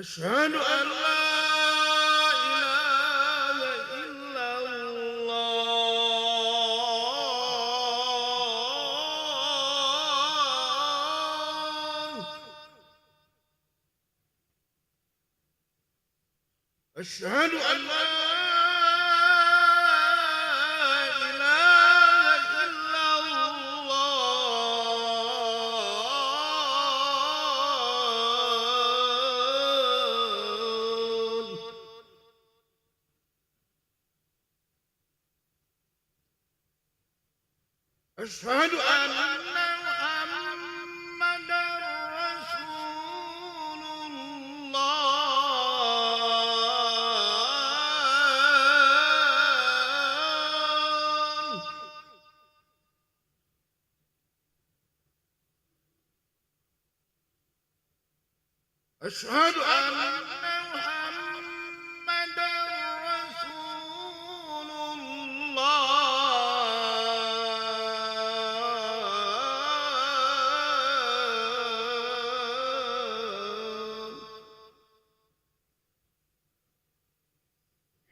أشهد أن لا إله إلا الله. أشهد أن لا إله إلا الله. أشهد أن محمدا رسول الله. أشهد أن محمدا رسول الله.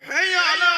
حي على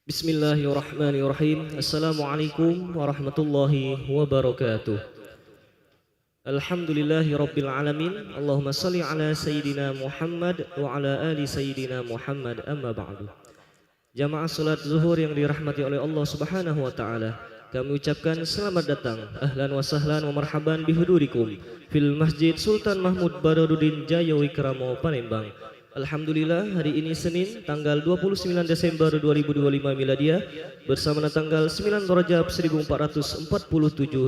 Bismillahirrahmanirrahim. Assalamualaikum warahmatullahi wabarakatuh. Alhamdulillahi rabbil alamin. Allahumma salli ala Sayyidina Muhammad wa ala ali Sayyidina Muhammad, amma ba'du. Jamaah salat zuhur yang dirahmati oleh Allah subhanahu wa ta'ala, kami ucapkan selamat datang, ahlan wa sahlan wa marhaban bihudurikum fil Masjid Sultan Mahmud Badarudin Jaya Wikramo, Palembang. Alhamdulillah, hari ini Senin tanggal 29 Desember 2025 Miladiah bersama tanggal 9 Rajab 1447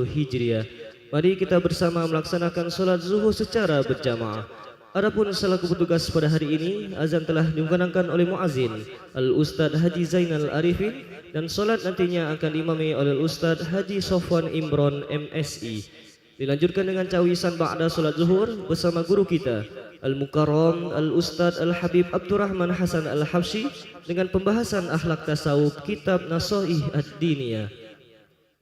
Hijriah. Mari kita bersama melaksanakan solat zuhur secara berjamaah. Adapun selaku petugas pada hari ini, azan telah diumandangkan oleh muazin Al-Ustadz Haji Zainal Arifin, dan solat nantinya akan diimami oleh Al-Ustadz Haji Sofwan Imron MSI. Dilanjutkan dengan cawisan ba'da solat zuhur bersama guru kita Al-Mukarram Al-Ustadz Al-Habib Abdurrahman Hasan Al-Habsyi dengan pembahasan akhlak tasawuf kitab Nasoih Ad-Diniyah.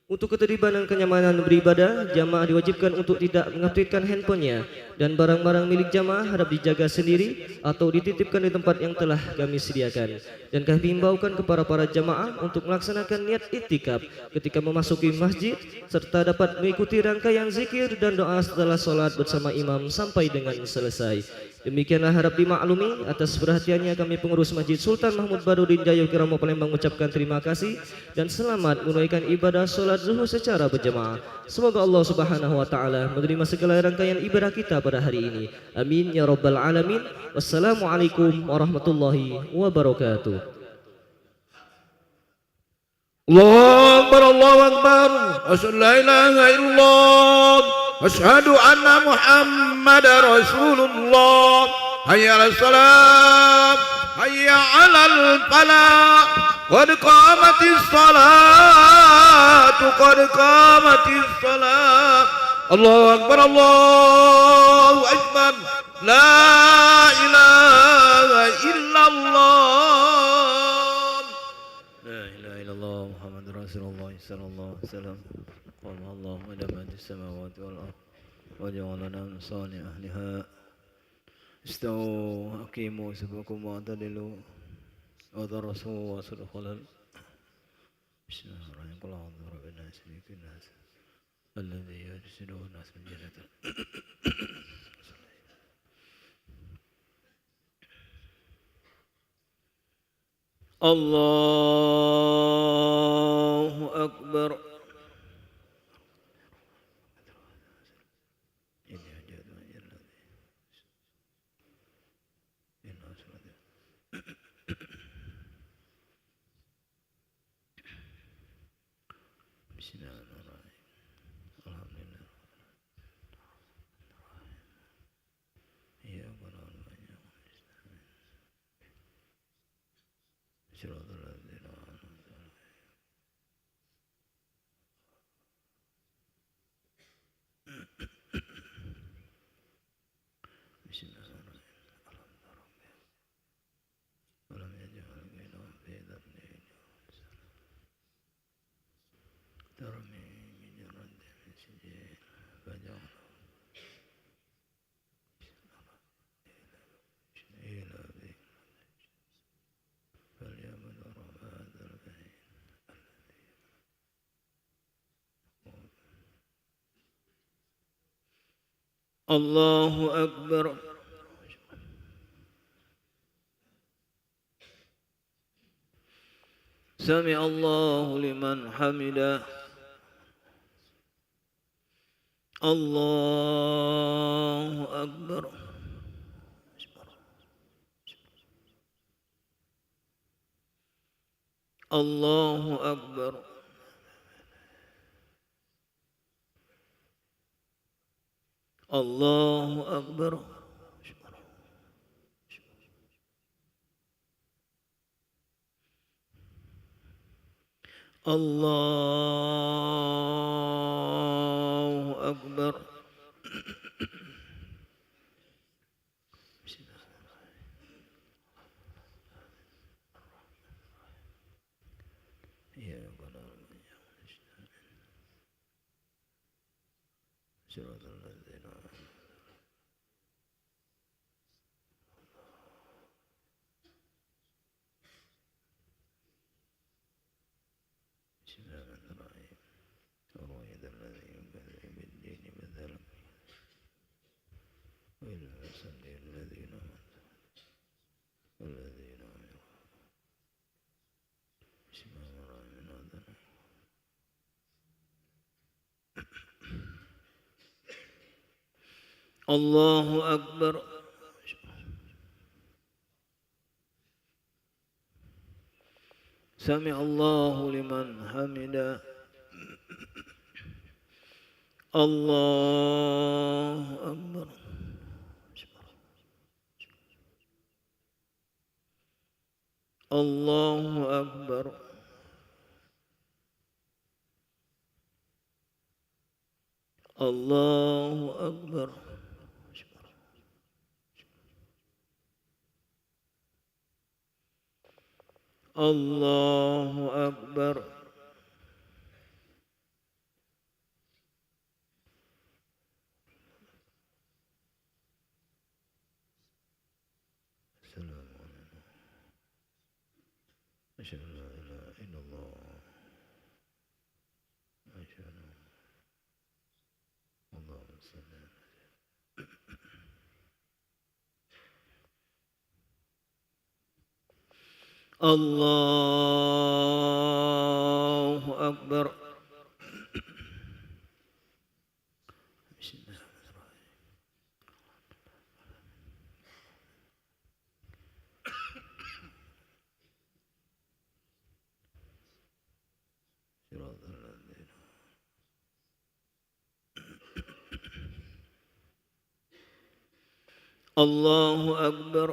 Untuk ketertiban dan kenyamanan beribadah, jamaah diwajibkan untuk tidak mengaktifkan handphonenya dan barang-barang milik jamaah harap dijaga sendiri atau dititipkan di tempat yang telah kami sediakan. Dan kami himbaukan kepada para jamaah untuk melaksanakan niat iktikaf ketika memasuki masjid serta dapat mengikuti rangkaian zikir dan doa setelah solat bersama imam sampai dengan selesai. Demikianlah harap dimaklumi. Atas perhatiannya kami pengurus Masjid Sultan Mahmud Badarudin Jaya Wikramo Palembang mengucapkan terima kasih dan selamat menunaikan ibadah solat zuhur secara berjamaah. Semoga Allah Subhanahu wa taala menerima segala rangkaian ibadah kita pada hari ini. Amin ya rabbal alamin. Wassalamualaikum warahmatullahi wabarakatuh. Allahu Akbar, Allahu Akbar. Asyhadu an la ilaha illallah. Asyhadu anna Muhammadar Rasulullah. Hayya 'alas salam, hayya 'alal falah. Qad qamatis salatu, qad qamatis salat. Allahu Akbar, Allahu Akbar. La ilaha illallah. لا إله إلا الله محمد رسول الله صلى الله عليه وسلم. قال اللهم لمن السماوات والأرض وجعلنا من صالح أهلها. استووا أقيموا صفوفكم واعتدلوا وترسوا وصدق الخلل. بسم الله الرحمن الرحيم. قل أعوذ برب الناس ملك الناس الذي يجسده الناس من جنة. الله أكبر. بسم الله الرحمن الرحيم. الحمد لله. إياك نعبد وإياك نستعين. صراط الذين أنعمت عليهم. بسم الله الرحمن الرحيم. الحمد لله ولم يجعل بينهم في ذرنين ترمي من جرد من سجيل فجعله إلى بيت فليعبد رب هذا البيت الله أكبر. سمع الله لمن حمده. الله أكبر. الله أكبر. الله أكبر. الله أكبر. إياك نعبد وإياك نستعين. صراط الذين أنعمت عليهم. غير المصلين الذين والذين بسم الله الرحمن الرحيم. الله أكبر. سمع الله لمن حمده. الله أكبر. الله أكبر. الله أكبر. الله أكبر. السلام عليكم. أشهد أن لا إله إلا الله. أشهد أن اللهم صل على الله أكبر. بسم الله الرحمن الرحيم. صراط الذين الله أكبر.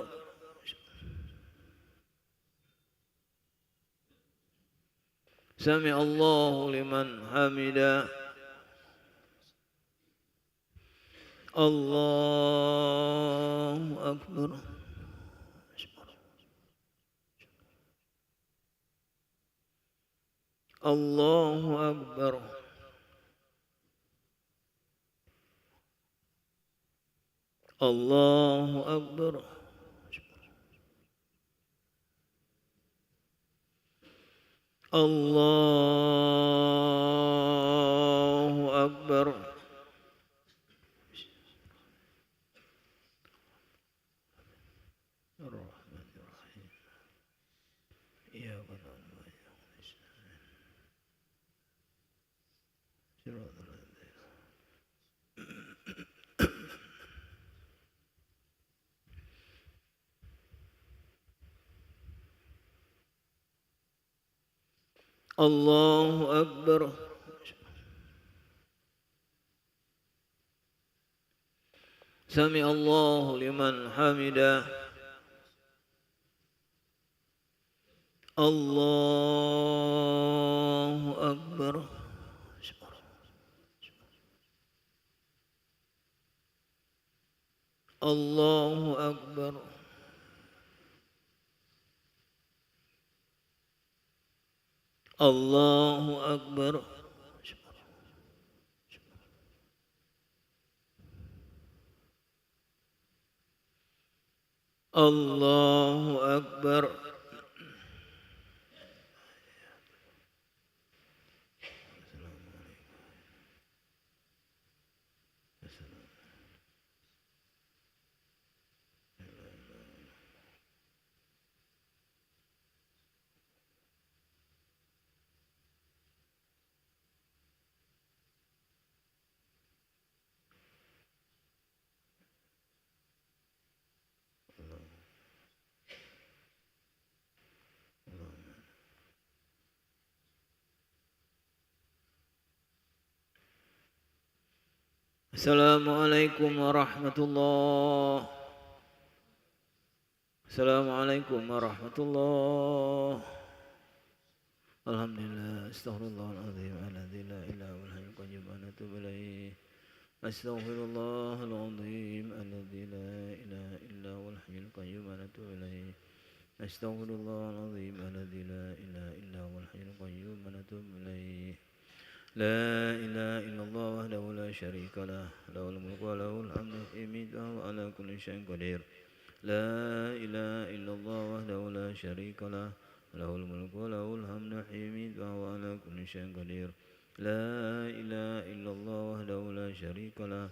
سمع الله لمن حمده. الله أكبر. الله أكبر. الله أكبر. الله أكبر. الرحمن الرحيم. إياك نعبد وإياك نستعين. صراط الذين الله أكبر. سمع الله لمن حمده. الله أكبر. الله أكبر. الله أكبر. الله أكبر. Assalamualaikum warahmatullah. Assalamualaikum warahmatullah. Alhamdulillah. Astaghfirullahaladzim. Alladzi la ilaha illa huwal qayyum wa atubu ilaih. Astaghfirullahaladzim. Alladzi la ilaha illa huwal qayyum wa atubu ilaih. Astaghfirullahaladzim. Alladzi la ilaha illa huwal qayyum wa atubu ilaih. لا إله إلا الله وحده لا شريك له له الملك وله الحمد يحيي وهو على كل شيء قدير. لا إله إلا الله وحده لا شريك له له الملك وله الحمد يحيي وهو على كل شيء قدير. لا إله إلا الله وحده لا شريك له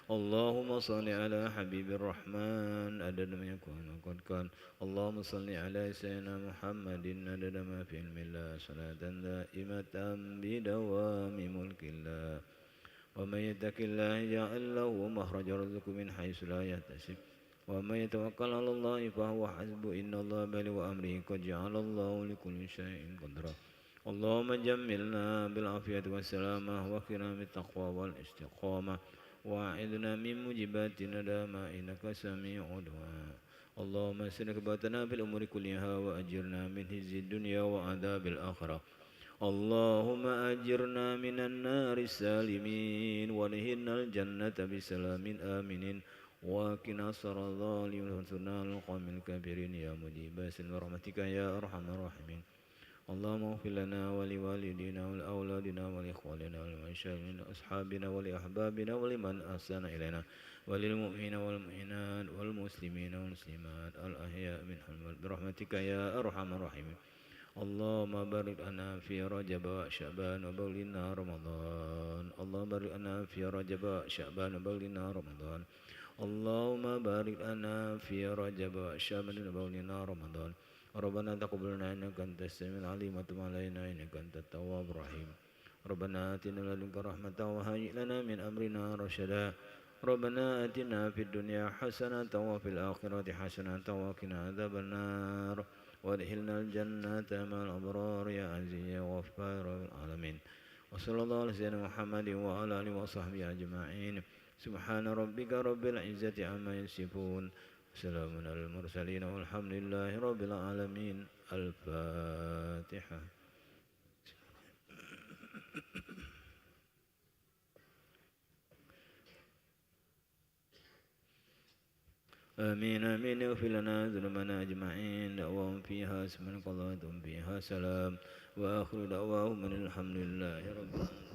اللهم صل على حبيب الرحمن عدد ما يكون وقد كان. اللهم صل على سيدنا محمد عدد ما في علم الله صلاة دائمة بدوام ملك الله. ومن يتق الله يجعل له مخرجا ويرزقه من حيث لا يحتسب ومن يتوكل على الله فهو حسبه إن الله بالغ أمره قد جعل الله لكل شيء قدرا. اللهم جملنا بالعافية والسلامة وقنا بالتقوى والاستقامة وأعذنا من موجبات الندامة إنك سميع الدعاء. اللهم اسلك باتنا في الأمور كلها وأجرنا من خزي الدنيا وعذاب الآخرة. اللهم أجرنا من النار السالمين وادخلنا الجنة بسلام آمنين وقنا شر الظالمين وانصرنا على القوم الكافرين يا مجيب برحمتك يا أرحم الراحمين. اللهم اغفر لنا ولوالدينا ولأولادنا ولإخواننا ولمشايخنا وأصحابنا ولأحبابنا ولمن أحسن إلينا وللمؤمنين والمؤمنات والمسلمين والمسلمات الأحياء منهم برحمتك يا أرحم الراحمين. اللهم بارك لنا في رجب وشعبان وبلغنا رمضان. اللهم بارك لنا في رجب وشعبان وبلغنا رمضان. اللهم بارك لنا في رجب وشعبان وبلغنا رمضان. ربنا تقبلنا إنك أنت السميع العليم وتب علينا إنك أنت التواب الرحيم. ربنا آتنا من لدنك رحمة وهيئ لنا من أمرنا رشدا. ربنا آتنا في الدنيا حسنة وفي الآخرة حسنة وقنا عذاب النار وادخلنا الجنة مع الأبرار يا عزيز يا غفار العالمين. وصلى الله على سيدنا محمد وعلى آله وصحبه أجمعين. سبحان ربك رب العزة عما يصفون سلام على المرسلين والحمد لله رب العالمين. الفاتحة. آمين آمين. اغفر لنا ذنوبنا أجمعين. دعواهم فيها سبحانك اللهم فيها سلام وآخر دعواهم أن الحمد لله رب العالمين.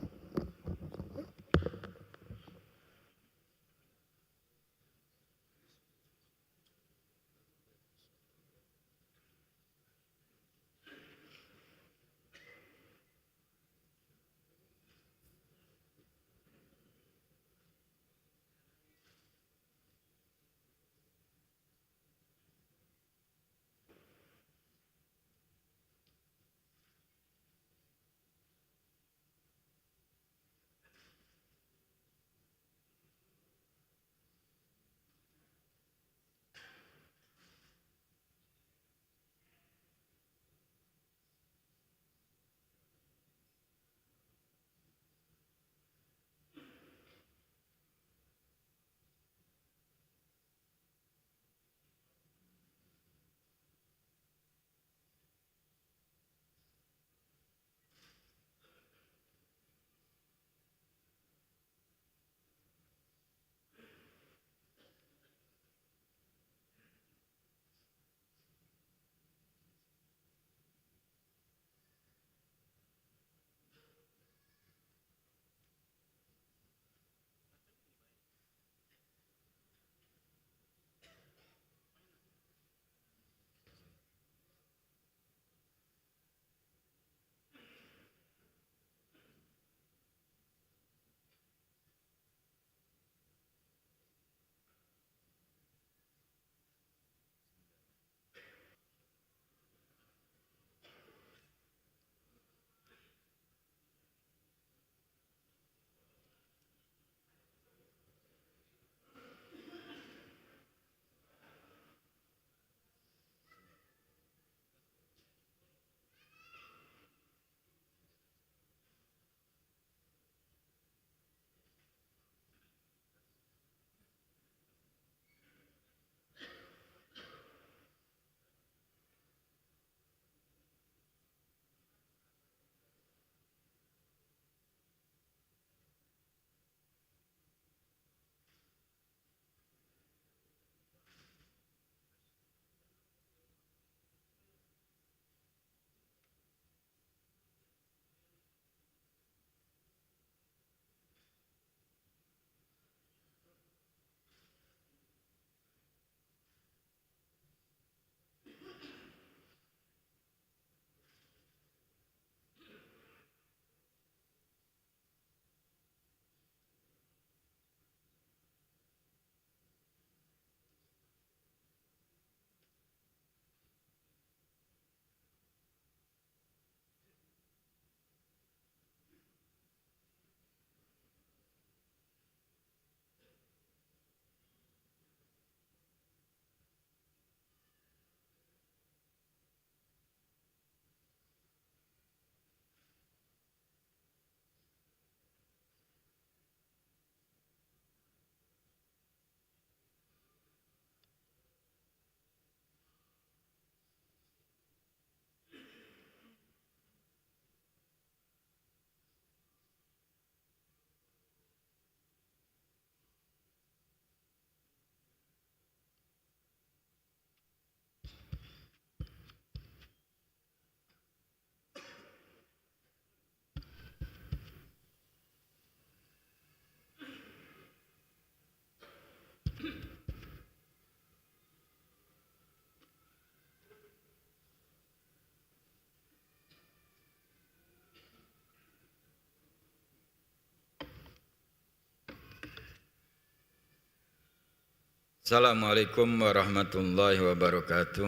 Assalamualaikum warahmatullahi wabarakatuh.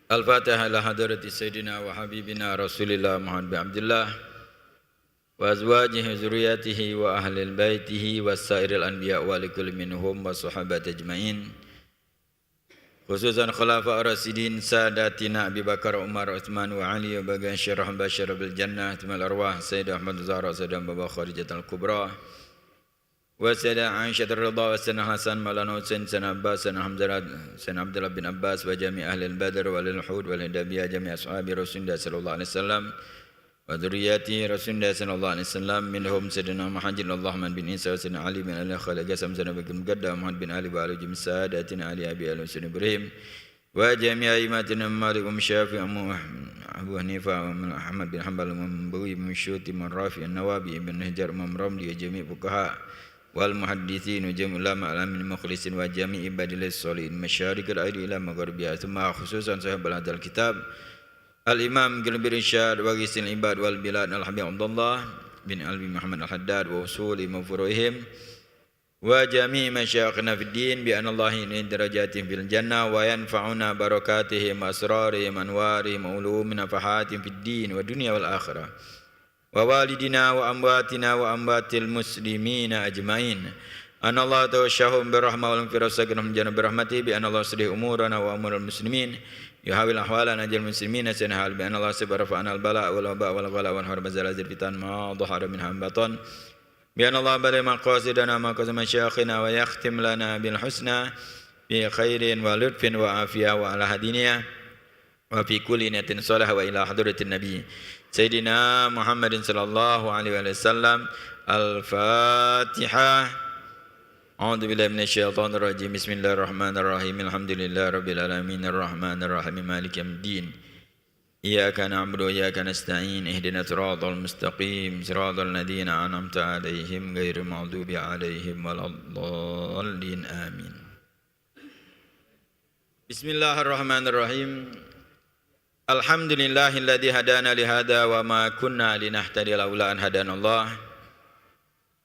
Al-Fatihah ila hadrati Sayyidina wa Habibina Rasulillah Muhammad bin Abdullah wa azwajihi zuriyatihi wa ahli baitihi wa sairil anbiya wa likulli minhum wa sahabati ajma'in. Khususan khulafa ar-rasidin sadatina Abi Bakar, Umar, Uthman wa Ali wa bagian syarah basyar bil jannah timal arwah Sayyidah Ahmad Zahra Sayyidah Baba Khadijah al-Kubra wa Sayyidah Aisyah ar-Ridha wa Sayyidina Hasan Maulana Husain Sayyidina Abbas Sayyidina Hamzah Sayyidina Abdullah bin Abbas wa jami' ahli al-Badr wal Uhud wal Hudabiyah jami' ashabi Rasulullah sallallahu alaihi wasallam wa dzurriyyati Rasulullah sallallahu alaihi wasallam minhum Sayyidina Muhammad Allahman bin Isa wa Sayyidina Ali bin Ali Khalid Qasam Sayyidina Bakim Gadda Muhammad bin Ali wa Ali Jimsadatina Ali Abi Al-Husain Ibrahim wa jami' aimatina Malik wa Syafi'i Abu Hanifah wa Ahmad bin Hanbal wa Buwi bin Syuti wa Rafi' an-Nawawi ibn Hajar Imam Ramli wa jami' fuqaha wal muhaddithin wa jami' ulama alamin mukhlisin wa jami' ibadillah sholihin masyariqil ardi ila magharibiha thumma khususan sahib al kitab al-imam Gilbir Irsyad wa Ghisil Ibad wal Bilad al-Habib Abdullah bin Albi Muhammad al-Haddad wa usuli mafruhim wa jami' masyayikhna fid din bi anna Allah in darajatin fil jannah wa yanfa'una barakatihim asrarihim anwarihim ulum nafahatin fid din wa dunya wal akhirah wa walidina wa amwatina wa amwatil muslimina ajmain. Anna Allah tawashahum birrahmah wal firasaknahum jannah birrahmati bi anna Allah sedih umurana wa umurul muslimin yuhawil ahwalana ajal muslimina sanahal bi anna Allah sabarafa'ana al-bala' wal waba' wal ghala' wal harba zalazil fitan ma dhahara minha batan bi anna Allah bari maqasidana maqasid masyayikhina wa yakhtim lana bil husna bi khairin wa lutfin wa afiyah wa ala hadiniyah wa fi kulli niyatin salihah wa ila hadratin nabi Sayyidina Muhammadin sallallahu alaihi wasallam. Al-Fatihah. A'udzu billahi minasyaitonir rajim. Bismillahirrahmanirrahim. Alhamdulillahirabbil alamin arrahmanir rahim maliki yaumiddin. Iyyaka na'budu wa iyyaka nasta'in. Ihdinas siratal mustaqim. Siratal ladzina an'amta 'alaihim ghairil maghdubi 'alaihim waladdallin. Amin. Bismillahirrahmanirrahim. Alhamdulillahilladzi hadana li hada wa ma kunna linahtadiya laula an hadanallah.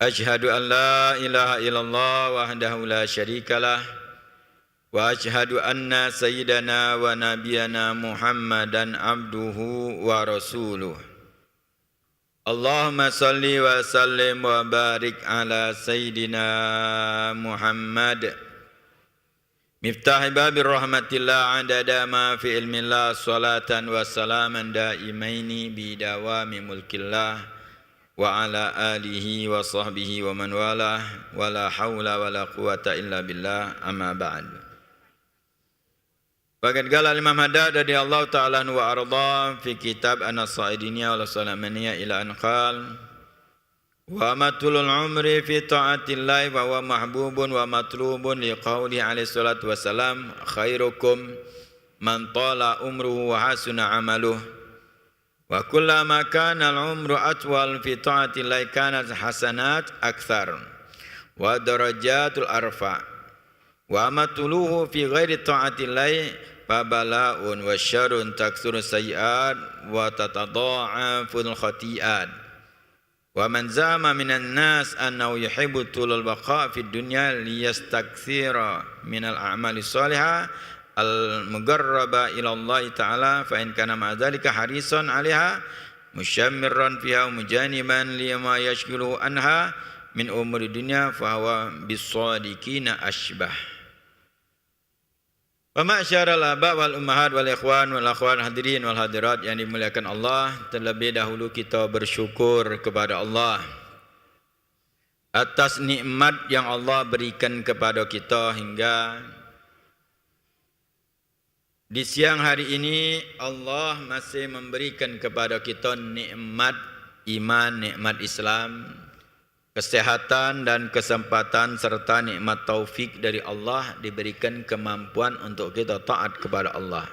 Asyhadu an la ilaha illallah wahdahu la syarikalah wa asyhadu anna sayyidana wa nabiyana Muhammadan abduhu wa rasuluh. Allahumma salli wa sallim wa barik ala sayyidina Muhammad Miftah babir rahmatillah adada ma fi ilmillah salatan wa salaman daimaini bidawami mulkillah wa ala alihi wa sahbihi wa man walah wa la hawla wa la quwata illa billah amma ba'd. Bagat gala Imam Haddad radhiyallahu ta'ala wa arda fi kitab An-Nasaidiyah wa Salamaniyah ila anqal wa matulul umri fi ta'atillahi wa huwa mahbubun wa matlubun liqauli alaihi salatu wassalam khairukum man tala umruhu wa hasuna amaluh wa kullama kana al-umru atwal fi ta'atillahi kanat hasanat akthar wa darajatul arfa wa matuluhu fi ghairi ta'atillahi fabala'un wa syarrun taksuru sayyi'at wa tatadha'aful khati'at. Wa man zama minan nas annahu yuhibbu tulul baqa' fid dunya liyastakthira minal a'mali salihah al mugarraba ila Allah taala fa in kana ma dzalika harisan 'alaiha mushammiran fiha mujaniban lima yashghilu anha min umuri dunya fa huwa bis-shadiqina ashbah. Wa ma'syaral aba wal ummahat wal ikhwan wal akhwat hadirin wal hadirat yang dimuliakan Allah, terlebih dahulu kita bersyukur kepada Allah atas nikmat yang Allah berikan kepada kita hingga di siang hari ini Allah masih memberikan kepada kita nikmat iman, nikmat Islam, kesehatan dan kesempatan serta nikmat taufik dari Allah, diberikan kemampuan untuk kita taat kepada Allah.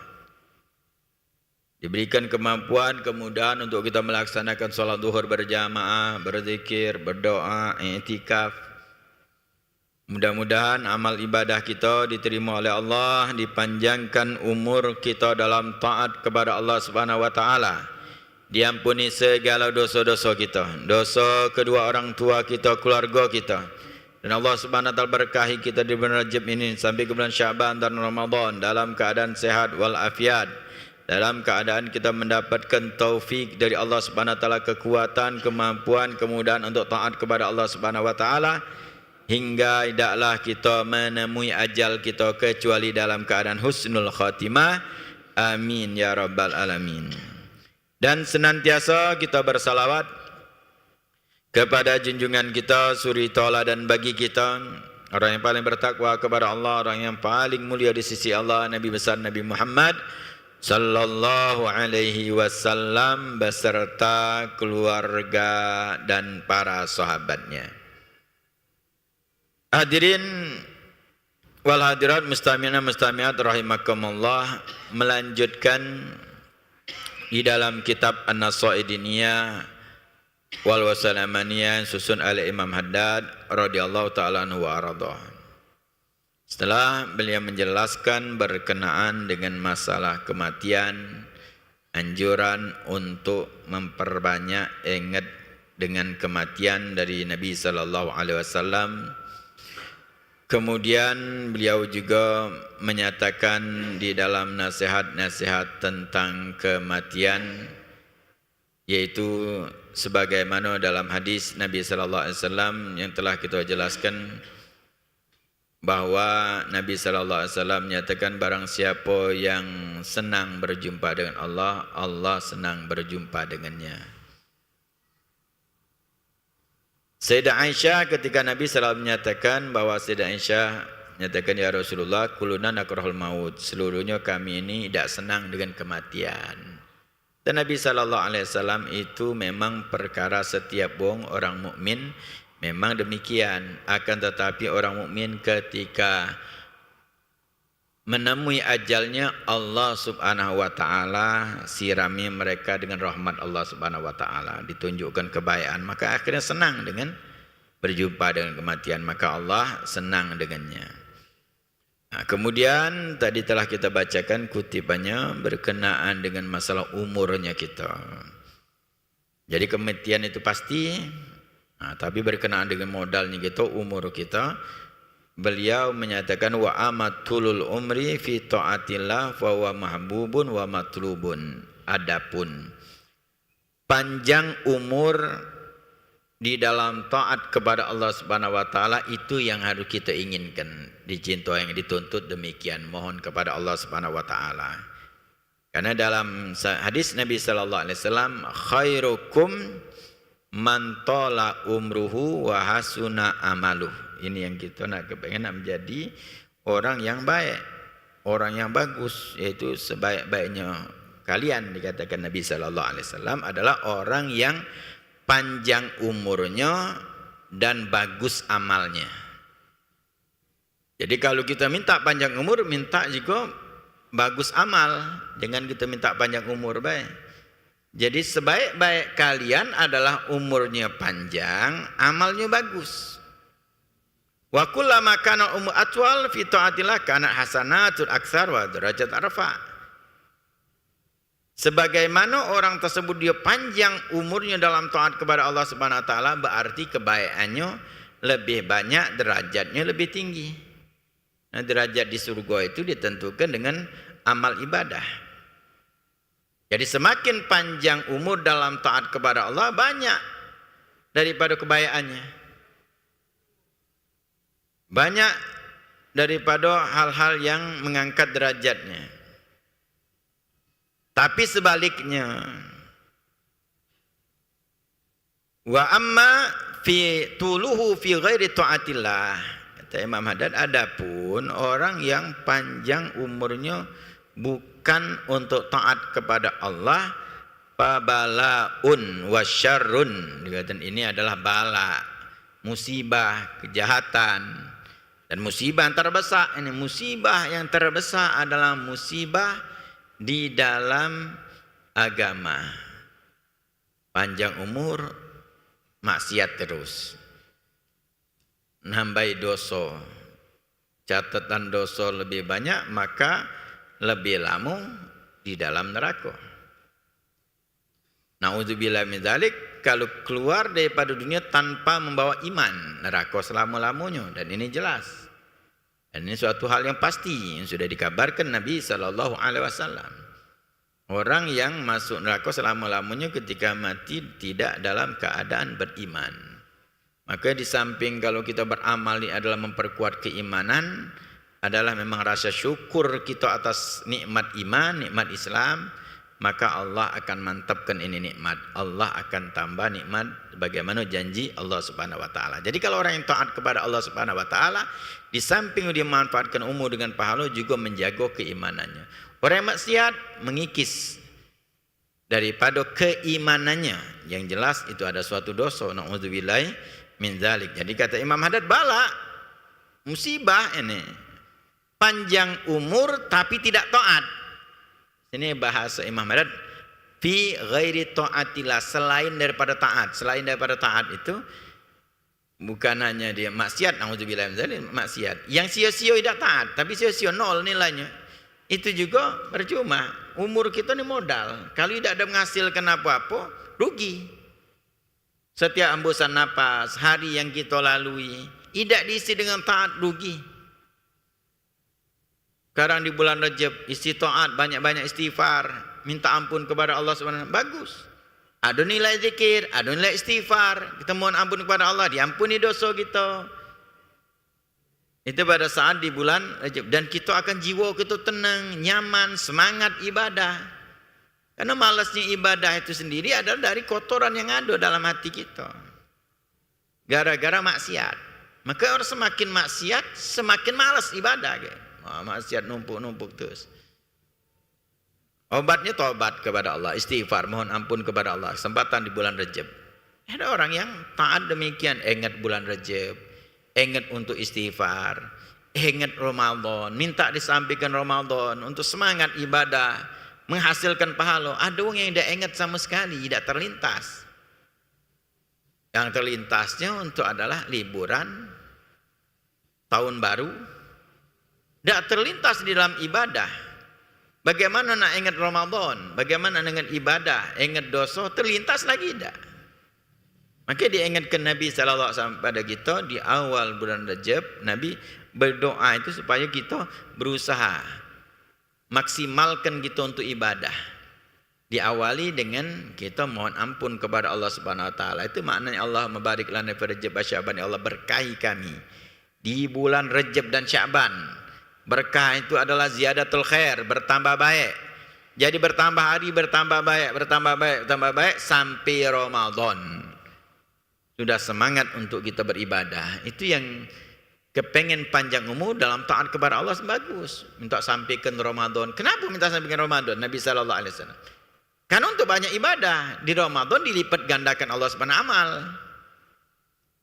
Diberikan kemampuan, kemudahan untuk kita melaksanakan salat zuhur berjamaah, berzikir, berdoa, i'tikaf. Mudah-mudahan amal ibadah kita diterima oleh Allah, dipanjangkan umur kita dalam taat kepada Allah Subhanahu wa taala. Diampuni segala dosa-dosa kita, dosa kedua orang tua kita, keluarga kita, Dan Allah Subhanahu wa taala berkahi kita di bulan Rajab ini sampai ke bulan Syaban dan Ramadan dalam keadaan sehat wal afiat. Dalam keadaan kita mendapatkan taufik dari Allah Subhanahu wa taala, kekuatan, kemampuan, kemudahan untuk taat kepada Allah Subhanahu wa taala, hingga tidaklah kita menemui ajal kita kecuali dalam keadaan husnul khatimah. Amin ya rabbal alamin. Dan senantiasa kita bersalawat kepada junjungan kita, suri tauladan bagi kita, orang yang paling bertakwa kepada Allah, orang yang paling mulia di sisi Allah, Nabi besar Nabi Muhammad sallallahu alaihi wasallam beserta keluarga dan para sahabatnya. Hadirin wal hadirat, mustami'ina mustami'at rahimakumullah, melanjutkan di dalam kitab An-Nasaidiniyah wal Wasalamaniyah susun oleh Imam Haddad radhiyallahu ta'ala anhu wa arada. Setelah beliau menjelaskan berkenaan dengan masalah kematian, anjuran untuk memperbanyak ingat dengan kematian dari Nabi sallallahu alaihi wasallam. Kemudian beliau juga menyatakan di dalam nasihat-nasihat tentang kematian, yaitu sebagaimana dalam hadis Nabi sallallahu alaihi wasallam yang telah kita jelaskan, bahwa Nabi sallallahu alaihi wasallam menyatakan barang siapa yang senang berjumpa dengan Allah, Allah senang berjumpa dengannya. Sayyidah Aisyah ketika Nabi sallallahu menyatakan bahwa Sayyidah Aisyah menyatakan, ya Rasulullah, kuluna nakrahul maut, seluruhnya kami ini tidak senang dengan kematian. Dan Nabi sallallahu alaihi wasallam itu memang perkara setiap orang mukmin memang demikian. Akan tetapi orang mukmin ketika menemui ajalnya, Allah Subhanahu wa taala sirami mereka dengan rahmat Allah Subhanahu wa taala, ditunjukkan kebaikan, maka akhirnya senang dengan berjumpa dengan kematian, maka Allah senang dengannya. Nah, kemudian tadi telah kita bacakan kutipannya berkenaan dengan masalah umurnya kita. Jadi kematian itu pasti, nah, tapi berkenaan dengan modalnya kita, umur kita, beliau menyatakan wa amatulul umri fi taatillah fa huwa mahbubun wa matlubun. Adapun panjang umur di dalam taat kepada Allah Subhanahu wa taala itu yang harus kita inginkan, dicintai, yang dituntut demikian, mohon kepada Allah Subhanahu wa taala. Karena dalam hadis Nabi sallallahu alaihi wasallam, khairukum man tala umruhu wa hasuna amaluh. Ini yang kita nak kepengen menjadi orang yang baik, orang yang bagus, yaitu sebaik-baiknya kalian, dikatakan Nabi sallallahu alaihi wasallam, adalah orang yang panjang umurnya dan bagus amalnya. Jadi kalau kita minta panjang umur, minta juga bagus amal. Jangan kita minta panjang umur baik. Jadi sebaik-baik kalian adalah umurnya panjang, amalnya bagus. Wa kullama kana umur atwal fi taatillah kana hasanatul aksar wa derajat arfa. Sebagaimana orang tersebut dia panjang umurnya dalam taat kepada Allah Subhanahu wa taala, berarti kebaikannya lebih banyak, derajatnya lebih tinggi. Nah, derajat di surga itu ditentukan dengan amal ibadah. Jadi semakin panjang umur dalam taat kepada Allah, banyak daripada kebaikannya. Banyak daripada hal-hal yang mengangkat derajatnya. Tapi sebaliknya, wa amma fi tuluhu fi ghairi taatillah, kata Imam Haddad, adapun orang yang panjang umurnya bukan untuk taat kepada Allah, fabalaun wasyarrun, dikatakan ini adalah bala, musibah, kejahatan. Dan musibah yang terbesar, ini musibah yang terbesar adalah musibah di dalam agama. Panjang umur, maksiat terus, nambai dosa, catatan dosa lebih banyak, maka lebih lama di dalam neraka. Na'udzubillah min dzalik. kalau keluar daripada dunia tanpa membawa iman, neraka selama-lamanya, dan ini jelas. Dan ini suatu hal yang pasti yang sudah dikabarkan Nabi SAW. Orang yang masuk neraka selama-lamanya ketika mati tidak dalam keadaan beriman. Maka di samping kalau kita beramal ini adalah memperkuat keimanan, adalah memang rasa syukur kita atas nikmat iman, nikmat Islam, maka Allah akan mantapkan ini nikmat. Allah akan tambah nikmat bagaimana janji Allah Subhanahu wa taala. Jadi kalau orang yang taat kepada Allah Subhanahu wa taala, di samping dia memanfaatkan umur dengan pahala, juga menjaga keimanannya. Orang yang maksiat mengikis daripada keimanannya. Yang jelas itu ada suatu dosa, na'udzubillahi min dzalik. Jadi kata Imam Haddad, bala musibah ini panjang umur tapi tidak taat. Ini bahasa Imam Haddad, fi ghairi taatillah, selain daripada taat. Selain daripada taat itu bukan hanya dia maksiat, na'udzubillah min dzalik, maksiat. Yang sia-sia tidak taat, tapi sia-sia nol nilainya. Itu juga percuma. Umur kita ni modal. Kalau tidak ada menghasilkan apa-apa, rugi. Setiap hembusan nafas, hari yang kita lalui, tidak diisi dengan taat, rugi. Sekarang di bulan Rajab, isi taat, banyak-banyak istighfar, minta ampun kepada Allah SWT, bagus. Ada nilai zikir, ada nilai istighfar, kita mohon ampun kepada Allah, diampuni dosa kita. Itu pada saat di bulan Rajab. Dan kita akan jiwa kita tenang, nyaman, semangat ibadah. Karena malasnya ibadah itu sendiri adalah dari kotoran yang ada dalam hati kita. Gara-gara maksiat. Maka orang semakin maksiat, semakin malas ibadah. Maksiat numpuk-numpuk terus. Obatnya taubat kepada Allah, istighfar, mohon ampun kepada Allah. Kesempatan di bulan Rajab. Ada orang yang taat demikian, ingat bulan Rajab, ingat untuk istighfar, ingat Ramadan, minta disampaikan Ramadan untuk semangat ibadah, menghasilkan pahala. Ada orang yang tidak ingat sama sekali, tidak terlintas. Yang terlintasnya untuk adalah liburan, tahun baru, tidak terlintas di dalam ibadah. Bagaimana nak ingat Ramadan, bagaimana dengan ibadah, ingat dosa, terlintas lagi tidak. Maka diingatkan Nabi SAW pada kita di awal bulan Rajab, Nabi berdoa itu supaya kita berusaha maksimalkan kita untuk ibadah. Diawali dengan kita mohon ampun kepada Allah Subhanahu wa taala. Itu maknanya Allah mabarik lana fi Rajab wa Sya'ban, ya Allah berkahi kami di bulan Rajab dan Sya'ban. Berkah itu adalah ziyadatul khair, bertambah baik. Jadi bertambah hari, bertambah baik, bertambah baik, bertambah baik sampai Ramadan. Sudah semangat untuk kita beribadah. Itu yang kepengen panjang umur dalam taat kepada Allah bagus. Minta sampaikan Ramadan. Kenapa minta sampaikan Ramadan? Nabi sallallahu alaihi wasallam. Karena untuk banyak ibadah di Ramadan dilipat gandakan Allah Subhanahu amal.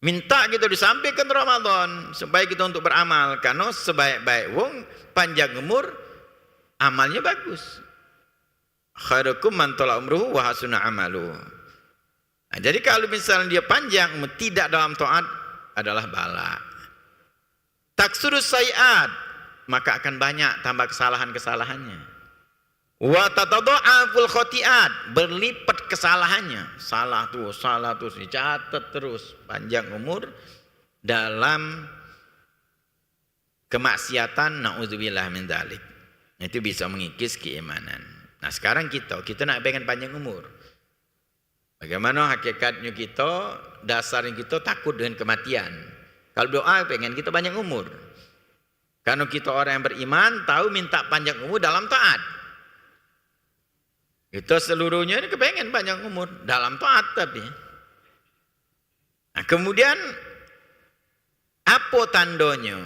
Minta kita disampaikan Ramadan supaya kita untuk beramal. Karena sebaik-baik wong panjang umur amalnya bagus. Khairukum man tala umruhu wa hasuna amaluhu. Nah, jadi kalau misalnya dia panjang tidak dalam taat adalah bala. Taksurus sayiat, maka akan banyak tambah kesalahan-kesalahannya. Wa tatadha'aful khotiat, berlipat kesalahannya. Salah terus, dicatat terus panjang umur dalam kemaksiatan, na'udzubillah min dzalik. Itu bisa mengikis keimanan. Nah, sekarang kita nak pengen panjang umur. Bagaimana hakikatnya kita, dasarnya kita takut dengan kematian. Kalau doa pengen kita panjang umur. Karena kita orang yang beriman, tahu minta panjang umur dalam taat. Kita seluruhnya ini kepengen panjang umur dalam taat tapi. Nah, kemudian apa tandanya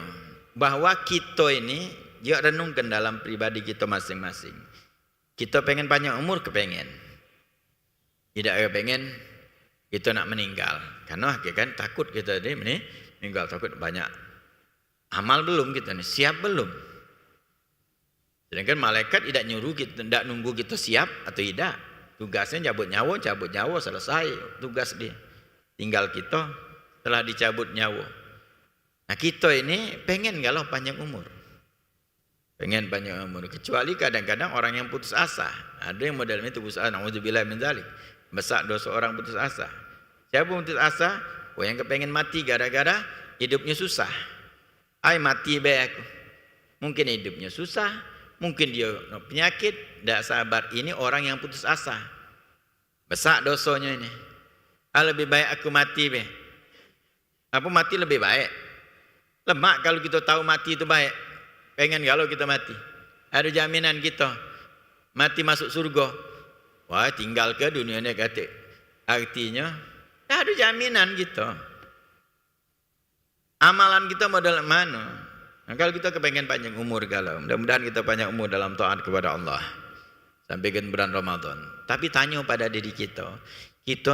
bahwa kita ini juga renungkan dalam pribadi kita masing-masing. Kita pengen panjang umur, kepengen. Tidak kepengen kita nak meninggal. Karena hakikat takut kita ini meninggal, takut banyak. Amal belum kita ni, siap belum. Sedangkan malaikat tidak nyuruh kita, tidak nunggu kita siap atau tidak. Tugasnya cabut nyawa, selesai tugas dia. Tinggal kita telah dicabut nyawa. Nah, kita ini pengen galau panjang umur. Pengen panjang umur. Kecuali kadang-kadang orang yang putus asa. Ada yang modelnya itu putus asa. Na'udzubillah min dzalik. Besar dosa orang putus asa. Siapa putus asa? Yang kepengen mati gara-gara hidupnya susah. Ay mati baik aku. Mungkin hidupnya susah, mungkin dia penyakit, tidak sabar. Ini orang yang putus asa. Besar dosanya ini. Lebih baik aku mati be. Apa mati lebih baik? Lemak kalau kita tahu mati itu baik. Pengen kalau kita mati. Ada jaminan kita mati masuk surga. Wah tinggal ke dunia ini kata. Artinya ada jaminan gitu. Amalan kita modal mana? Nah, kalau kita kepengen panjang umur galau, mudah-mudahan kita panjang umur dalam taat kepada Allah sampai ke bulan Ramadan. Tapi tanya pada diri kita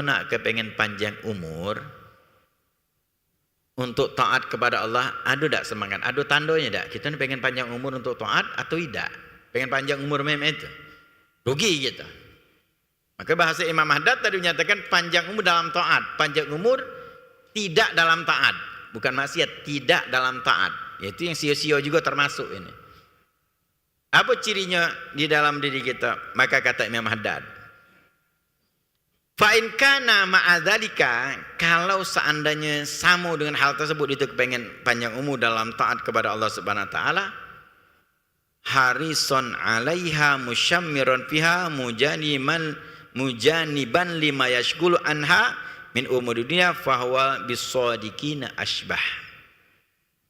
nak kepengen panjang umur untuk taat kepada Allah, ada tak semangat? Ada tandanya tak? Kita pengen panjang umur untuk taat atau tidak? Pengen panjang umur memang itu? Rugi kita. Maka bahasa Imam Haddad tadi menyatakan panjang umur dalam taat, panjang umur tidak dalam taat. Bukan maksiat, tidak dalam taat. Yaitu yang sio-sio juga termasuk ini. Apa cirinya di dalam diri kita? Maka kata Imam Haddad, fa'in kana ma'adzalika, kalau seandainya sama dengan hal tersebut, itu kepengen panjang umur dalam taat kepada Allah Subhanahu wa taala, harison 'alaiha musyammiran fiha mujaniban lima yashghulu anha min umur dunia fahuwa bisadiqina ashbah.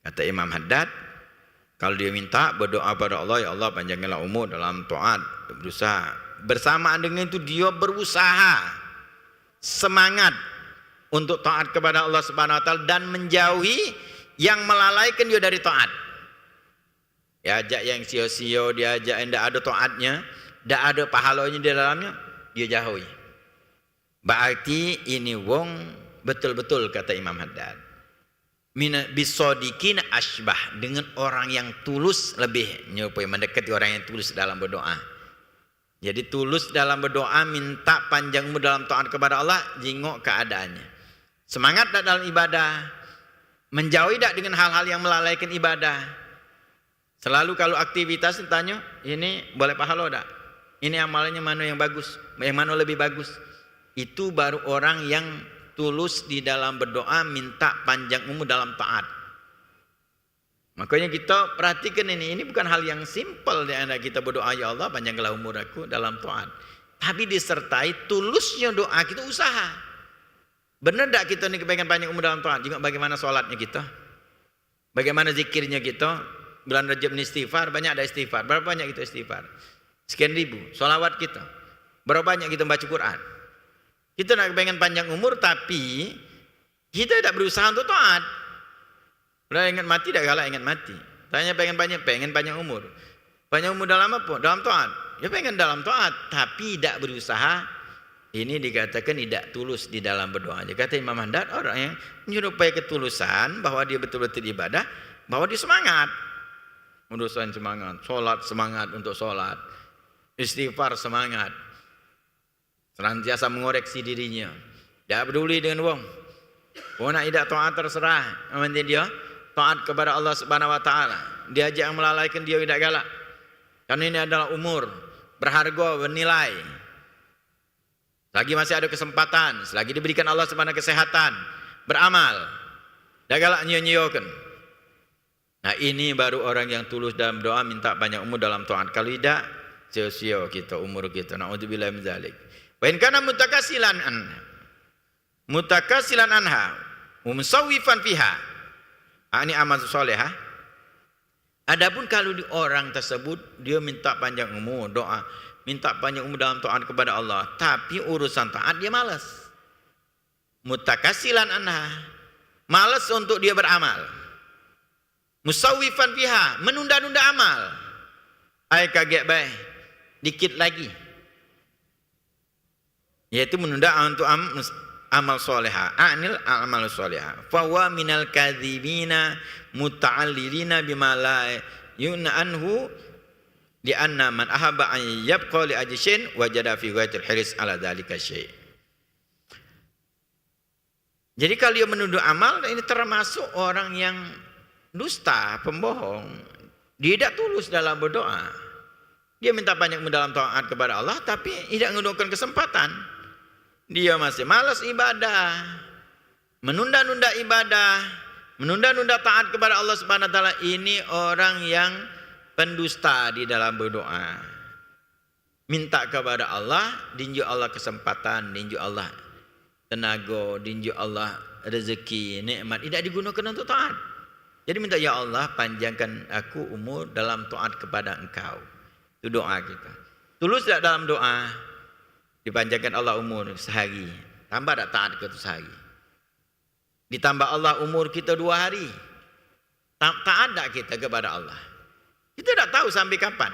Kata Imam Haddad, kalau dia minta berdoa pada Allah, ya Allah panjangkanlah umur dalam taat, berusaha. Bersamaan dengan itu dia berusaha, semangat untuk taat kepada Allah Subhanahu wa taala dan menjauhi yang melalaikan dia dari taat. Diajak yang sio-sio, diajak yang tidak ada taatnya, tidak ada pahalanya di dalamnya, dia jauhi. Berarti ini wong betul-betul kata Imam Haddad. Bisodikin ashbah, dengan orang yang tulus lebih nyupai mendekati orang yang tulus dalam berdoa. Jadi tulus dalam berdoa, minta panjang umur dalam taat kepada Allah, jingok keadaannya. Semangat tak dalam ibadah, menjauhi tak dengan hal-hal yang melalaikan ibadah. Selalu kalau aktivitas ditanya, ini boleh pahala tak? Ini amalannya mana yang bagus? Yang mana lebih bagus? Itu baru orang yang tulus di dalam berdoa, minta panjang umur dalam taat. Makanya kita perhatikan ini bukan hal yang simpel di antara kita berdoa, ya Allah panjangkanlah umur aku dalam taat. Tapi disertai tulusnya doa kita, usaha. Benar tak kita ini kepengen panjang umur dalam taat? Juga bagaimana sholatnya kita? Bagaimana zikirnya kita? Bulan Rajab ini istighfar, banyak ada istighfar. Berapa banyak kita istighfar? Sekian ribu. Sholawat kita. Berapa banyak kita baca Quran? Kita nak pengen panjang umur tapi kita tidak berusaha untuk taat. Udah ingat mati, dah galak ingat mati. Tanya pengen panjang umur. Panjang umur dalam apa? Dalam taat. Ya pengen dalam taat tapi tidak berusaha. Ini dikatakan tidak tulus di dalam berdoa. Dia kata Imam Haddad, orang yang menyerupai ketulusan bahwa dia betul-betul ibadah, bahwa dia semangat. Urusan semangat, sholat semangat untuk sholat, istighfar semangat, senantiasa mengoreksi dirinya, tidak peduli dengan wong. Wong nak tidak taat terserah, nanti dia taat kepada Allah Subhanahu wa taala. Diajak yang melalaikan dia tidak galak. Karena ini adalah umur berharga, bernilai. Selagi masih ada kesempatan, selagi diberikan Allah Subhanahu kesehatan, beramal, tidak galak nyiok-nyiokkan. Nah ini baru orang yang tulus dalam doa, minta banyak umur dalam taat. Kalau tidak, sia-sia kita umur kita. Na'udzubillah min dzalik. Wa in kana mutakasilan anha musawwifan fiha. Ini amal salehah. Adapun kalau di orang tersebut dia minta panjang umur doa, minta panjang umur dalam taat kepada Allah, tapi urusan taat dia malas. Mutakasilan anha, malas untuk dia beramal. Musawwifan fiha, menunda-nunda amal. Ai kaget baik, dikit lagi. Yaitu menunda untuk amal solehah. Anil amal solehah. Fa huwa minal kadzibina muta'allilina bima la yuna anhu li anna man ahabba an yabqa li ajshin wajada fi ghayatil hirs ala dzalika syai'. Jadi kalau dia menunda amal, ini termasuk orang yang dusta, pembohong. Dia tidak tulus dalam berdoa. Dia minta banyak dalam taat kepada Allah tapi tidak menggunakan kesempatan. Dia masih malas ibadah, menunda-nunda ibadah, menunda-nunda taat kepada Allah Subhanahu wa taala. Ini orang yang pendusta di dalam berdoa. Minta kepada Allah, dinjuk Allah kesempatan, dinjuk Allah tenaga, dinjuk Allah rezeki, nikmat, tidak digunakan untuk taat. Jadi minta, ya Allah panjangkan aku umur dalam taat kepada Engkau. Itu doa kita. Tulus tak dalam doa? Dipanjangkan Allah umur sehari. Tambah tak taat ke sehari? Ditambah Allah umur kita 2 hari. Taat tak kita kepada Allah? Kita tak tahu sampai kapan.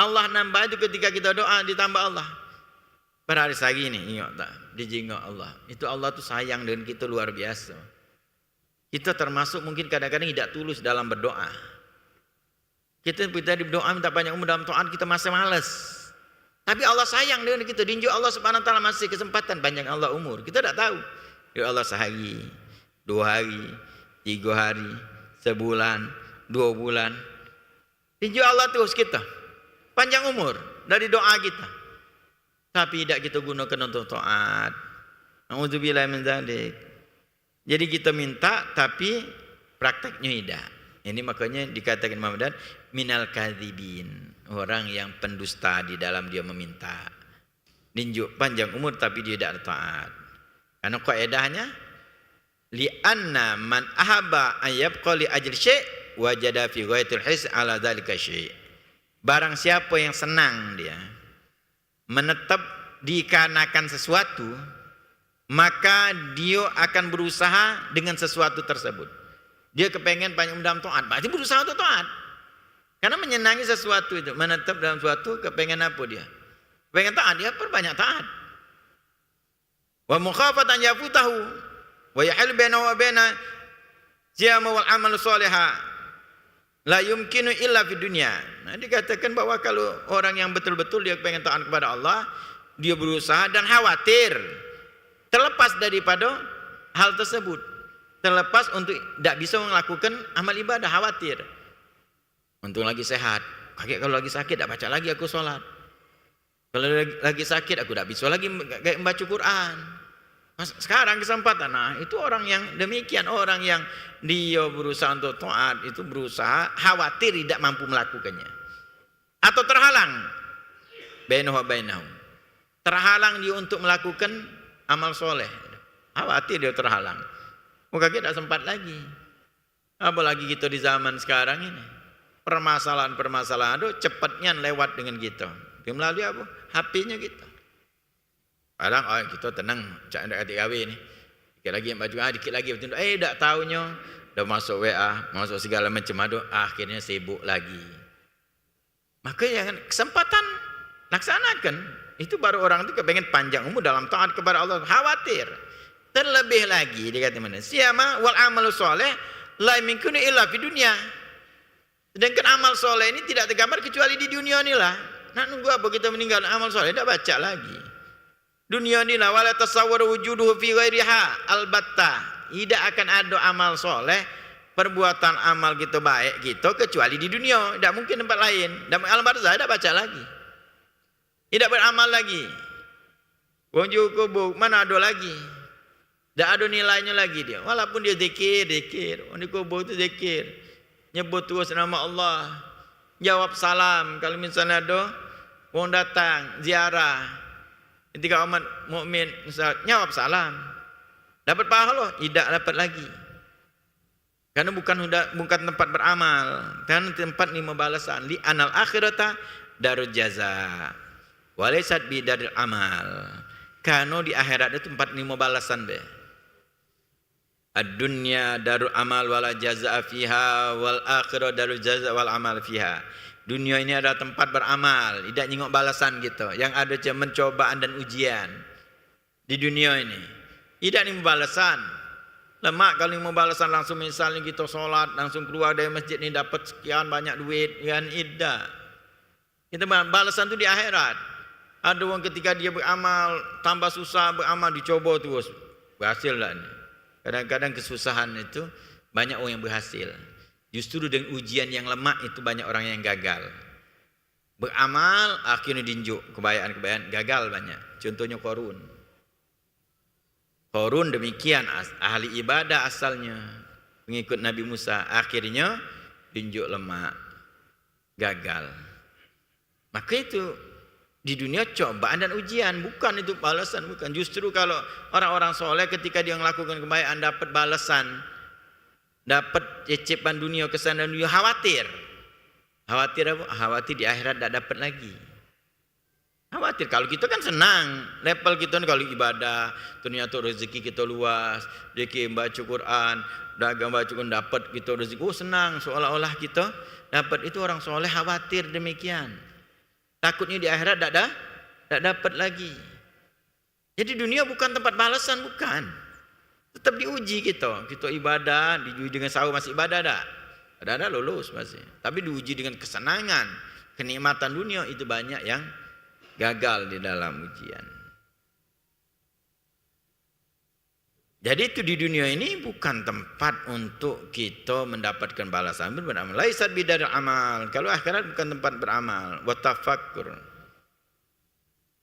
Allah nambah itu ketika kita doa, ditambah Allah. Pada hari sehari ini, ingat tak? Dijingok Allah. Itu Allah tu sayang dengan kita luar biasa. Kita termasuk mungkin kadang-kadang tidak tulus dalam berdoa. Kita berdoa minta banyak umur dalam taat, kita masih malas. Tapi Allah sayang dengan kita. Dinjuk Allah Subhanahu wa taala masih kesempatan panjang Allah umur. Kita tak tahu. Ya Allah sehari, 2 hari, 3 hari, sebulan, 2 bulan. Dinjuk Allah terus kita. Panjang umur dari doa kita. Tapi tidak kita gunakan untuk taat. Nauzubillah min dzalik. Jadi kita minta tapi prakteknya tidak. Ini makanya dikatakan Imam Dan minal kadzibin, orang yang pendusta di dalam dia meminta. Ninjuk panjang umur tapi dia tidak taat. Karena kaidahnya li anna man ahaba an yabqa li ajli syai' wajada fi ghaitil his ala dzalika syai'. Barang siapa yang senang dia menetap dikarenakan sesuatu, maka dia akan berusaha dengan sesuatu tersebut. Dia kepengen panjang umur dalam taat, berarti berusaha untuk taat. Karena menyenangi sesuatu itu, menetap dalam sesuatu, kepengen apa dia? Kepengen taat, dia perbanyak taat. Wa mukhafatan yafutahu wa yahil bainahu wa baina siyama wal amal salihah la yumkinu illa fi dunya. Nah, dikatakan bahwa kalau orang yang betul-betul dia pengen taat kepada Allah, dia berusaha dan khawatir terlepas daripada hal tersebut, terlepas untuk tidak bisa melakukan amal ibadah, khawatir. Untung lagi sehat, kalau lagi sakit tak baca lagi aku sholat. Kalau lagi sakit aku tak bisa lagi membaca Quran. Sekarang kesempatan, nah itu orang yang demikian, orang yang dia berusaha untuk taat, itu berusaha khawatir tidak mampu melakukannya. Atau terhalang, terhalang dia untuk melakukan amal soleh, khawatir dia terhalang. Maka kita tak sempat lagi. Apalagi kita di zaman sekarang ini, permasalahan-permasalahan itu cepatnya lewat dengan kita. Dia melalui apa? HP-nya kita. Kadang kita tenang, cak nak kata kahwin ni. Dikit lagi yang baju, dikit lagi betul. Tak tahunya dah masuk WA, masuk segala macam ada, akhirnya sibuk lagi. Maka yang kesempatan laksanakan. Itu baru orang itu kepengen panjang umur dalam taat kepada Allah, khawatir. Terlebih lagi dia kata mana? Siyama wal amalu soleh la yumkinu illa fi dunya. Sedangkan amal soleh ini tidak tergambar kecuali di dunia inilah. Nak nunggu apa kita meninggal amal soleh tak baca lagi. Dunia ni lah wala tasawwur wujuduhu fi ghairiha albatta. Tidak akan ada amal soleh, perbuatan amal kita baik kita kecuali di dunia, tidak mungkin tempat lain. Dan alam barzah tidak baca lagi, tidak beramal lagi. Wujud kubur mana ada lagi, tidak ada nilainya lagi dia. Walaupun dia zikir, di kubur itu zikir, nyebut terus nama Allah, jawab salam kalau misalnya ada orang datang ziarah. Ketika umat mukmin jawab salam, dapat pahala, tidak dapat lagi. Karena bukan tempat beramal, karena tempat lima balasan. Li anal akhirata darul jaza, walaysat bi darul amal. Karena di akhirat itu tempat lima balasan be. Ad-dunya darul amal wala jazaa fiha, wal akhirah darul jaza wal amal fiha. Dunia ini adalah tempat beramal, tidak nyengok balasan gitu. Yang ada cuma mencobaan dan ujian di dunia ini. Tidak nih balasan. Lemak kalau mau balasan langsung misalnya kita sholat langsung keluar dari masjid ini dapat sekian banyak duit, kan tidak. Kita balasan itu di akhirat. Ada orang ketika dia beramal tambah susah beramal dicoba terus berhasil lah ini. Kadang-kadang kesusahan itu banyak orang yang berhasil. Justru dengan ujian yang lemah itu banyak orang yang gagal. Beramal akhirnya dinjuk kebaikan-kebaikan, gagal banyak. Contohnya Qarun. Qarun demikian, ahli ibadah asalnya, pengikut Nabi Musa, akhirnya tunjuk lemak, gagal. Maka itu di dunia cobaan dan ujian, bukan itu balasan, bukan. Justru kalau orang-orang soleh ketika dia melakukan kebaikan dapat balasan, dapat cicipan dunia, kesenangan dunia, khawatir. Khawatir apa? Khawatir di akhirat tak dapat lagi. Khawatir. Kalau kita kan senang, level kita kalau ibadah, ternyata rezeki kita luas, rezeki baca Quran, dagang baca Quran dapat kita rezeki, oh senang, seolah-olah kita dapat. Itu orang soleh khawatir demikian. Takutnya di akhirat tak dapat lagi. Jadi dunia bukan tempat balasan, bukan. Tetap diuji kita. Kita ibadah, diuji dengan sahur masih ibadah tak? Ada lulus masih. Tapi diuji dengan kesenangan, kenikmatan dunia, itu banyak yang gagal di dalam ujian. Jadi itu di dunia ini bukan tempat untuk kita mendapatkan balasan beramal. Laisat bidar amal. Kalau akhirat bukan tempat beramal. Wa tafakkur.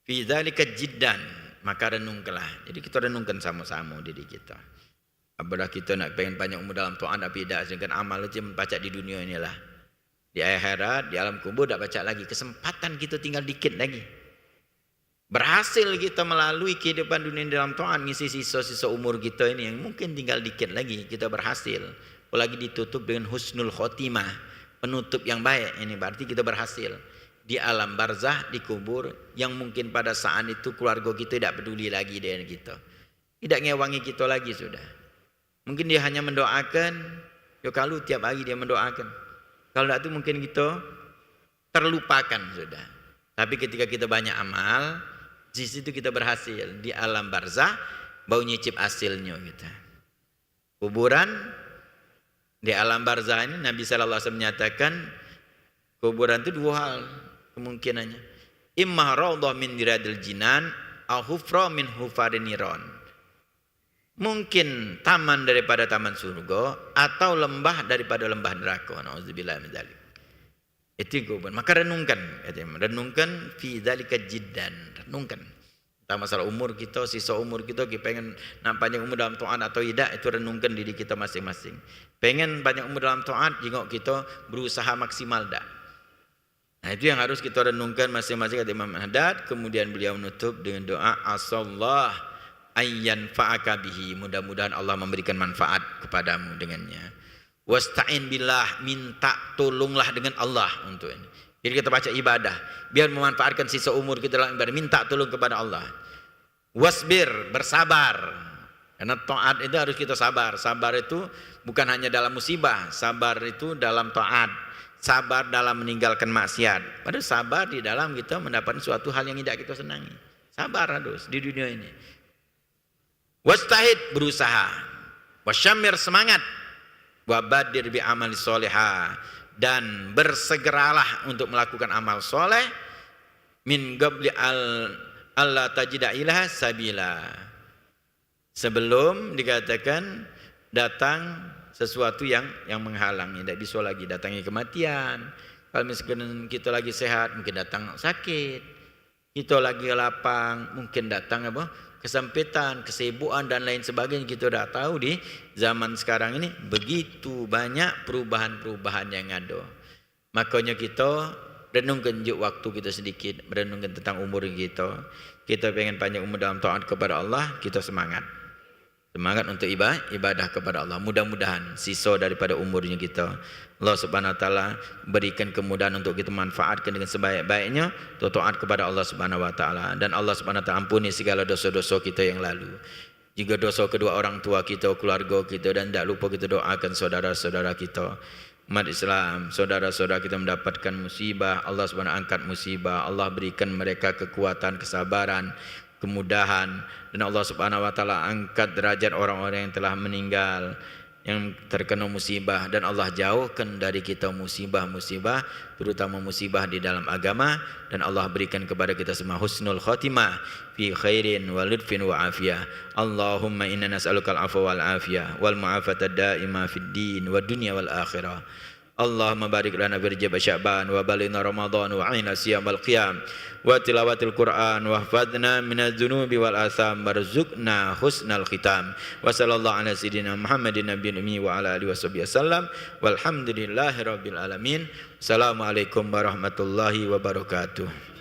Fi dzalika jiddan. Maka renungkanlah. Jadi kita renungkan sama-sama diri kita. Apabila kita nak pengen banyak umur dalam taat tapi tidak dengan amal itu baca di dunia inilah. Di akhirat, di alam kubur tak baca lagi. Kesempatan kita tinggal dikit lagi. Berhasil kita melalui kehidupan dunia dalam taat, ngisi sisa-sisa umur kita ini yang mungkin tinggal dikit lagi kita berhasil. Apalagi ditutup dengan husnul khotimah, penutup yang baik. Ini berarti kita berhasil di alam barzah, di kubur, yang mungkin pada saat itu keluarga kita tidak peduli lagi dengan kita, tidak ngewangi kita lagi sudah. Mungkin dia hanya mendoakan, ya kalau tiap hari dia mendoakan. Kalau tidak itu mungkin kita terlupakan sudah. Tapi ketika kita banyak amal, di situ kita berhasil. Di alam barzah, bau nyicip hasilnya kita. Kuburan, di alam barzah ini Nabi SAW menyatakan, kuburan itu dua hal kemungkinannya. Imma raudhah min diradil jinan, au hufra min hufarin niron. Mungkin taman daripada taman surga atau lembah daripada lembah neraka. Nauzubillah min dzalik. Itu kuburan. Maka renungkan, katanya, renungkan fi dzalika jiddan. Renungkan. Tentang masalah umur kita, sisa umur kita pengen nampaknya umur dalam taat atau tidak, itu renungkan diri kita masing-masing. Pengen banyak umur dalam taat, jengok kita berusaha maksimal dak. Nah, itu yang harus kita renungkan masing-masing, kata Imam Haddad. Kemudian beliau menutup dengan doa asallah ayyan fa'aka bihi, mudah-mudahan Allah memberikan manfaat kepadamu dengannya. Wasta'in billah, minta tolonglah dengan Allah untuk ini. Jadi kita baca ibadah biar memanfaatkan sisa umur kita dalam ibadah, minta tolong kepada Allah. Wasbir, bersabar. Karena taat itu harus kita sabar. Sabar itu bukan hanya dalam musibah, sabar itu dalam taat, sabar dalam meninggalkan maksiat. Padahal sabar di dalam kita mendapatkan suatu hal yang tidak kita senangi. Sabar harus di dunia ini. Wastahid, berusaha. Wasyamir, semangat. Wabadir bi amali solehah, dan bersegeralah untuk melakukan amal soleh. Min qabli Allah tajida ilaha sabila, sebelum dikatakan datang sesuatu yang menghalangi, tidak bisa lagi datangnya kematian. Kalau misalkan kita lagi sehat, mungkin datang sakit. Kita lagi lapang, mungkin datang apa? Kesempitan, kesibukan dan lain sebagainya. Kita dah tahu di zaman sekarang ini begitu banyak perubahan-perubahan yang ada. Makanya kita renungkan juga waktu kita sedikit, merenungkan tentang umur kita. Kita pengen panjang umur dalam taat kepada Allah, kita semangat untuk ibadah kepada Allah. Mudah-mudahan sisa daripada umurnya kita, Allah Subhanahu wa taala berikan kemudahan untuk kita manfaatkan dengan sebaik-baiknya, taat kepada Allah Subhanahu wa taala, dan Allah Subhanahu wa taala ampuni segala dosa-dosa kita yang lalu. Juga dosa kedua orang tua kita, keluarga kita, dan tidak lupa kita doakan saudara-saudara kita, umat Islam, saudara-saudara kita mendapatkan musibah, Allah Subhanahu angkat musibah, Allah berikan mereka kekuatan, kesabaran, kemudahan, dan Allah Subhanahu wa taala angkat derajat orang-orang yang telah meninggal, yang terkena musibah, dan Allah jauhkan dari kita musibah-musibah, terutama musibah di dalam agama, dan Allah berikan kepada kita semua husnul khotimah fi khairin wa lutfin wa afiyah. Allahumma inna nas'aluka al-afwa wal afiyah wal mu'afata daima fid din wa dunya wal akhirah. Allahumma barik lana fi Rajab Sya'ban wa balina Ramadan wa aina siyam wal qiyam wa tilawatil Quran wa hafadna minaz dzunubi wal atham warzuqna husnal khitam wa sallallahu ala sayyidina Muhammadin nabiyyin ummi wa ala alihi wasallam walhamdulillahi rabbil alamin. Assalamualaikum warahmatullahi wabarakatuh.